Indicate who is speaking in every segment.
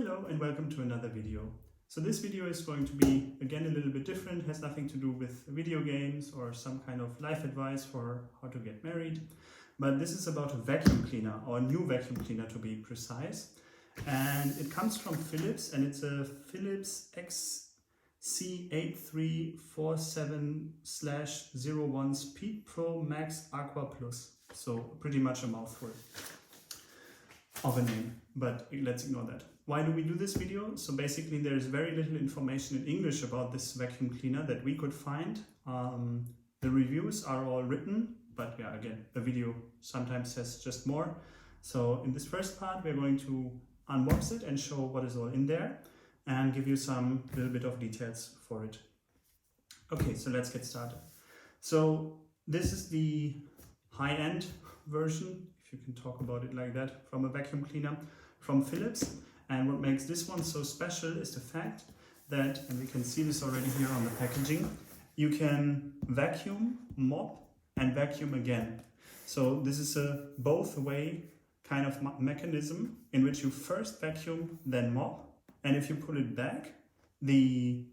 Speaker 1: Hello and welcome to another video. So this video is going to be again a little bit different, has nothing to do with video games or some kind of life advice for how to get married. But this is about a vacuum cleaner, or a new vacuum cleaner to be precise. And it comes from Philips, and it's a Philips XC8347-01 Speed Pro Max Aqua Plus. So pretty much a mouthful of a name, but let's ignore that. Why do we do this video? So basically there's very little information in English about this vacuum cleaner that we could find. The reviews are all written, but yeah, again, a video sometimes says just more. So in this first part, we're going to unbox it and show what is all in there and give you some little bit of details for it. Okay, so let's get started. So this is the high-end version, if you can talk about it like that, from a vacuum cleaner from Philips. And what makes this one so special is the fact that, and we can see this already here on the packaging, you can vacuum, mop and vacuum again. So this is a both way kind of mechanism in which you first vacuum, then mop. And if you pull it back, the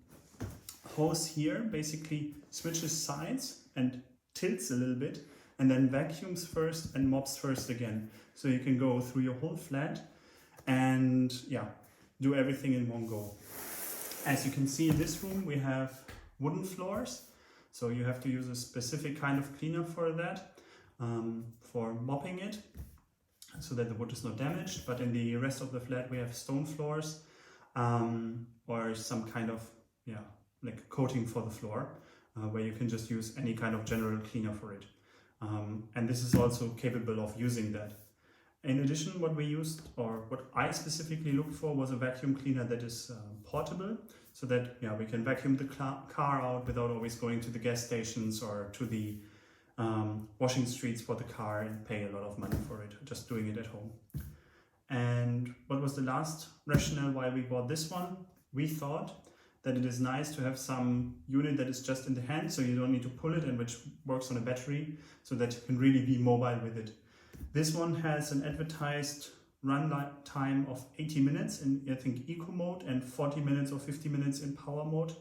Speaker 1: hose here basically switches sides and tilts a little bit, and then vacuums first and mops first again. So you can go through your whole flat and yeah, do everything in one go. As you can see in this room, we have wooden floors. So you have to use a specific kind of cleaner for that, for mopping it, so that the wood is not damaged. But in the rest of the flat, we have stone floors, or some kind of, yeah, like coating for the floor, where you can just use any kind of general cleaner for it. And this is also capable of using that. In addition, what we used, or what I specifically looked for, was a vacuum cleaner that is portable, so that yeah, we can vacuum the car out without always going to the gas stations or to the washing streets for the car and pay a lot of money for it, just doing it at home. And what was the last rationale why we bought this one? We thought that it is nice to have some unit that is just in the hand, so you don't need to pull it, and which works on a battery, so that you can really be mobile with it. This one has an advertised run time of 80 minutes in, I think, eco mode, and 40 minutes or 50 minutes in power mode.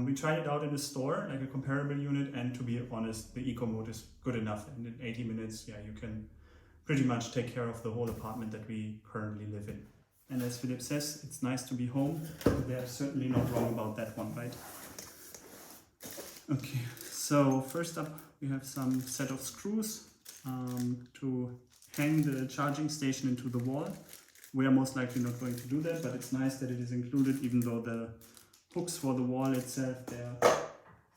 Speaker 1: We tried it out in a store, like a comparable unit, and to be honest, the eco mode is good enough. And in 80 minutes, yeah, you can pretty much take care of the whole apartment that we currently live in. And as Philip says, it's nice to be home. They're certainly not wrong about that one, right? Okay, so first up, we have some set of screws to hang the charging station into the wall. We are most likely not going to do that, but it's nice that it is included, even though the hooks for the wall itself, they're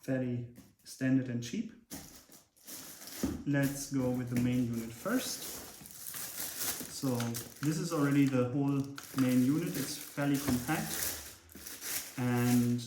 Speaker 1: fairly standard and cheap. Let's go with the main unit first. So this is already the whole main unit. It's fairly compact, and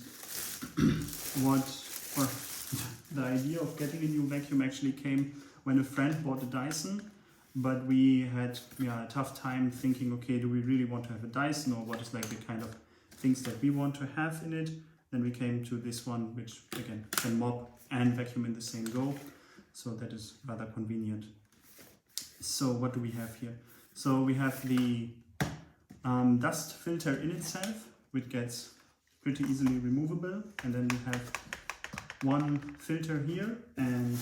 Speaker 1: the idea of getting a new vacuum actually came when a friend bought a Dyson, but we had a tough time thinking, okay, do we really want to have a Dyson, or what is like the kind of things that we want to have in it? Then we came to this one, which again can mop and vacuum in the same go, so that is rather convenient. So what do we have here? So we have the dust filter in itself, which gets pretty easily removable, and then we have one filter here, and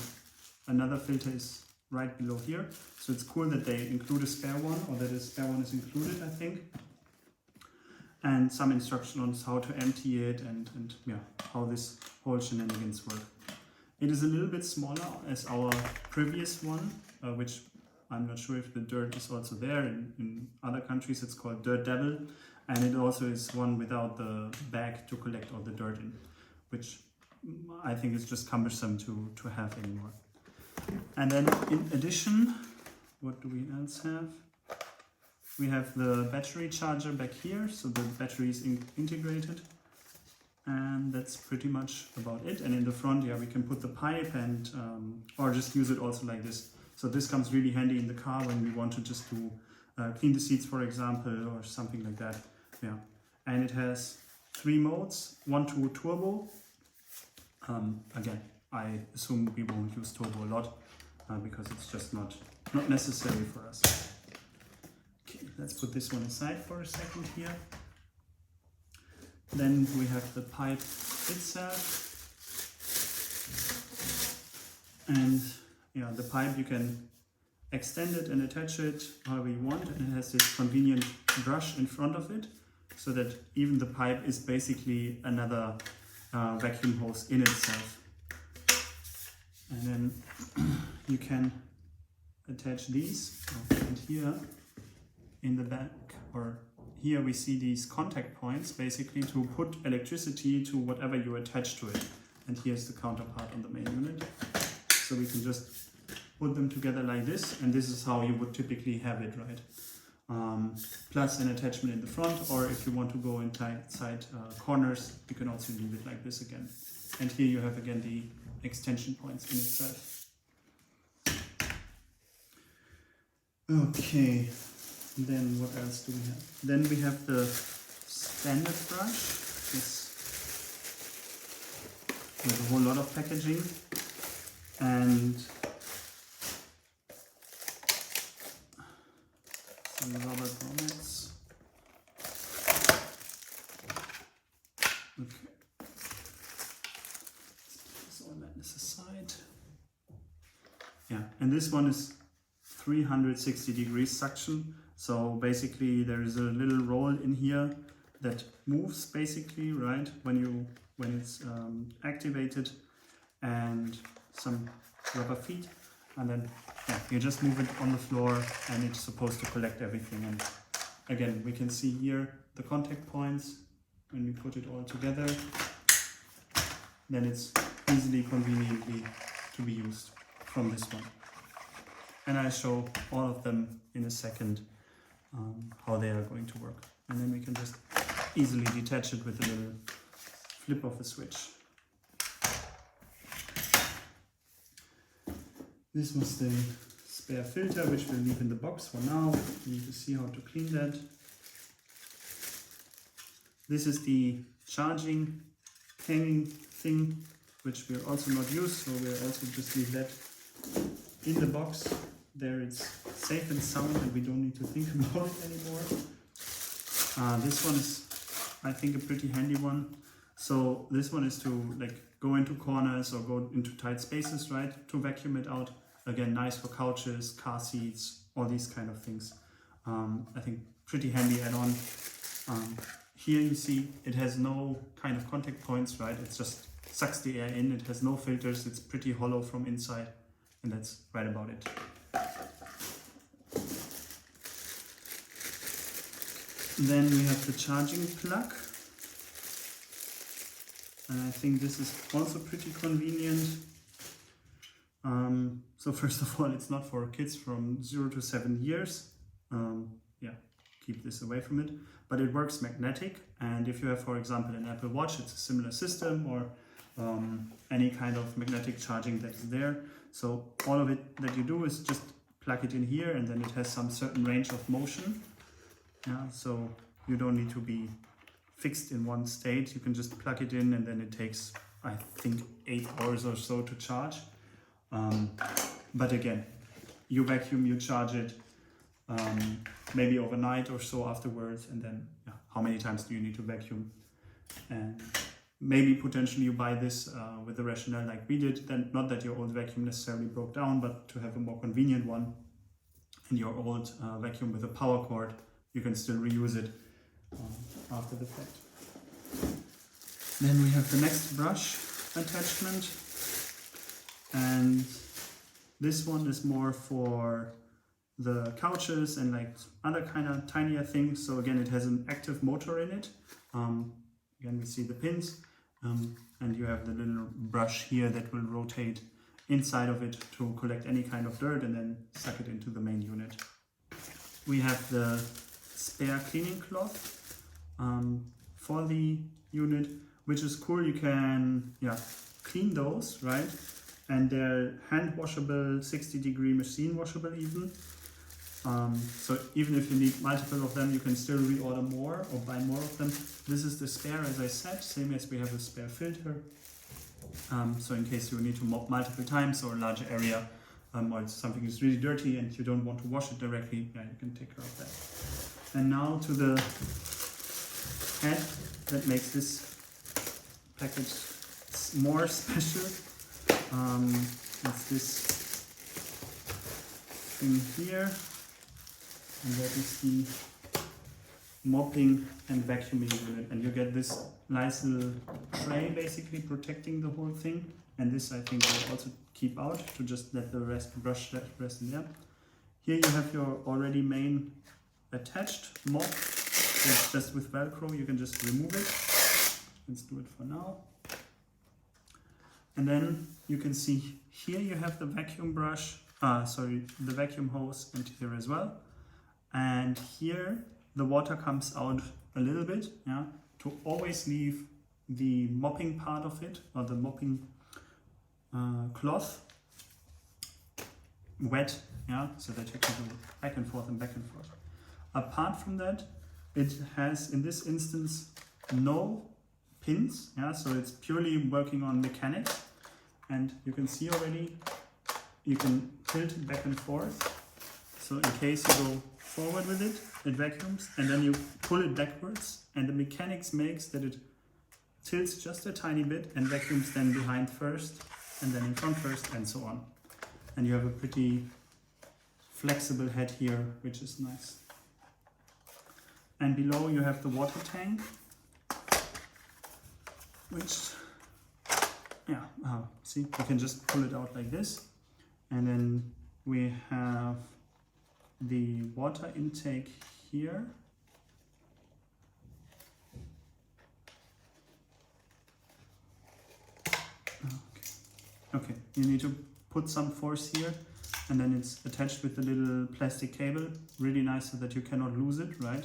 Speaker 1: another filter is right below here. So it's cool that they include a spare one, or that a spare one is included, I think. And some instruction on how to empty it, and yeah, how this whole shenanigans work. It is a little bit smaller as our previous one, which I'm not sure if the dirt is also there. In other countries it's called Dirt Devil, and it also is one without the bag to collect all the dirt in, which I think is just cumbersome to have anymore. And then in addition, what do we else have? We have the battery charger back here, so the battery is integrated, and that's pretty much about it. And in the front, yeah, we can put the pipe and or just use it also like this. So this comes really handy in the car when we want to just do clean the seats, for example, or something like that. Yeah, and it has 3 modes, 1 to turbo. Again, I assume we won't use turbo a lot because it's just not necessary for us. Okay. let's put this one aside for a second here. Then we have the pipe itself. And yeah, the pipe, you can extend it and attach it however you want, and it has this convenient brush in front of it, so that even the pipe is basically another vacuum hose in itself. And then you can attach these, and here in the back, or here we see these contact points basically to put electricity to whatever you attach to it. And here's the counterpart on the main unit. So we can just put them together like this, and this is how you would typically have it, right? Plus an attachment in the front, or if you want to go inside corners, you can also leave it like this again. And here you have again the extension points in itself. Okay, then what else do we have? Then we have the standard brush, with a whole lot of packaging, and some rubber grommets. Okay. Let's put all that aside. Yeah, and this one is 360 degrees suction. So basically there is a little roll in here that moves basically, right, when it's activated, and some rubber feet, and then yeah, you just move it on the floor and it's supposed to collect everything. And again, we can see here the contact points. When we put it all together, then it's easily, conveniently to be used from this one. And I show all of them in a second how they are going to work. And then we can just easily detach it with a little flip of a switch. This was the spare filter, which we'll leave in the box for now. You need to see how to clean that. This is the charging hanging thing, which we'll also not use, so we'll also just leave that in the box. There it's safe and sound, and we don't need to think about it anymore. This one is, I think, a pretty handy one. So this one is to like go into corners or go into tight spaces, right, to vacuum it out. Again, nice for couches, car seats, all these kind of things. I think pretty handy add-on. Here you see it has no kind of contact points, right? It just sucks the air in. It has no filters. It's pretty hollow from inside, and that's right about it. Then we have the charging plug. And I think this is also pretty convenient. So first of all, it's not for kids from 0 to 7 years. Yeah, keep this away from it. But it works magnetic, and if you have, for example, an Apple Watch, it's a similar system, or any kind of magnetic charging that is there. So all of it that you do is just plug it in here, and then it has some certain range of motion. Yeah, so you don't need to be fixed in one state. You can just plug it in, and then it takes, I think, 8 hours or so to charge. But again, you vacuum, you charge it, maybe overnight or so afterwards, and then yeah, how many times do you need to vacuum? And maybe potentially you buy this with the rationale like we did, then not that your old vacuum necessarily broke down, but to have a more convenient one. And your old vacuum with a power cord, you can still reuse it after the fact. Then we have the next brush attachment, and this one is more for the couches and like other kind of tinier things. So again, it has an active motor in it. Again, we see the pins, and you have the little brush here that will rotate inside of it to collect any kind of dirt and then suck it into the main unit. We have the spare cleaning cloth for the unit, which is cool. You can clean those, right? And they're hand washable, 60-degree machine washable even. So even if you need multiple of them, you can still reorder more or buy more of them. This is the spare, as I said, same as we have a spare filter. So in case you need to mop multiple times or a larger area, or something is really dirty and you don't want to wash it directly, yeah, you can take care of that. And now to the head that makes this package more special. It's this thing here, and that is the mopping and vacuuming unit, and you get this nice little tray basically protecting the whole thing, and this I think will also keep out to just let the brush rest in there. Here you have your already main attached mop. It's just with Velcro, you can just remove it. Let's do it for now. And then you can see here you have the vacuum brush, the vacuum hose, and here as well. And here the water comes out a little bit, yeah, to always leave the mopping part of it, or the mopping cloth wet, yeah, so that you can go back and forth and back and forth. Apart from that, it has in this instance no pins, yeah, so it's purely working on mechanics, and you can see already you can tilt it back and forth, so in case you go forward with it, it vacuums, and then you pull it backwards, and the mechanics makes that it tilts just a tiny bit and vacuums then behind first and then in front first, and so on. And you have a pretty flexible head here, which is nice. And below you have the water tank, which, yeah, see, you can just pull it out like this. And then we have the water intake here. Okay, you need to put some force here, and then it's attached with a little plastic cable, really nice so that you cannot lose it, right?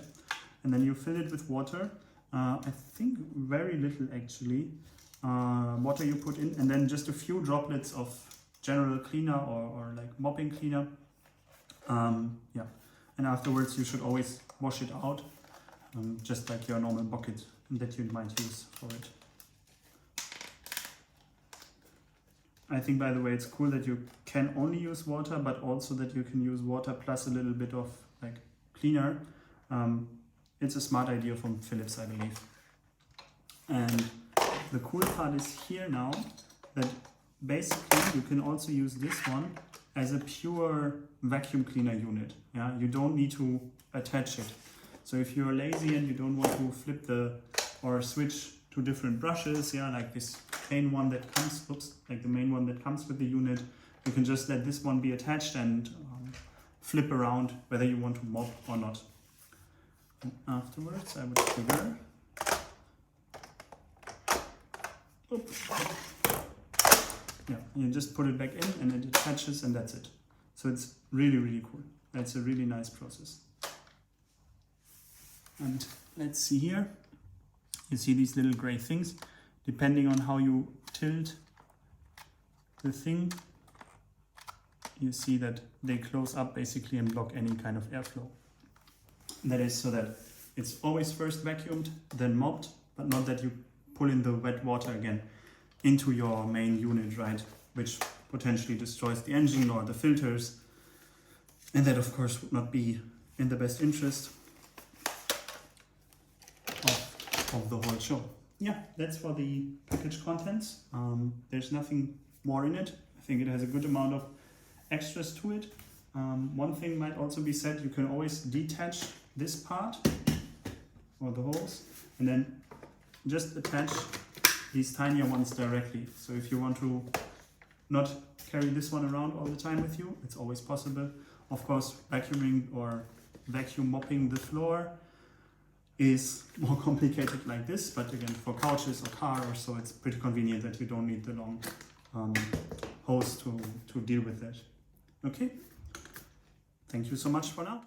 Speaker 1: And then you fill it with water, I think very little actually, water you put in, and then just a few droplets of general cleaner or like mopping cleaner. Yeah, and afterwards you should always wash it out, just like your normal bucket that you might use for it. I think, by the way, it's cool that you can only use water, but also that you can use water plus a little bit of like cleaner. It's a smart idea from Philips, I believe. And the cool part is here now that basically you can also use this one as a pure vacuum cleaner unit. Yeah, you don't need to attach it. So if you're lazy and you don't want to flip or switch to different brushes, yeah, like this main one that comes, like the main one that comes with the unit, you can just let this one be attached and flip around whether you want to mop or not. And afterwards I would trigger. Oops. Yeah, you just put it back in and it attaches, and that's it. So it's really, really cool. That's a really nice process. And let's see here. You see these little gray things. Depending on how you tilt the thing, you see that they close up basically and block any kind of airflow. That is so that it's always first vacuumed, then mopped, but not that you pull in the wet water again into your main unit, right? Which potentially destroys the engine or the filters. And that of course would not be in the best interest of the whole show. Yeah, that's for the package contents. There's nothing more in it. I think it has a good amount of extras to it. One thing might also be said, you can always detach this part or the holes and then just attach these tinier ones directly. So if you want to not carry this one around all the time with you, it's always possible. Of course, vacuuming or vacuum mopping the floor is more complicated like this, but again, for couches or car or so, it's pretty convenient that you don't need the long hose to deal with that. Okay, thank you so much for now.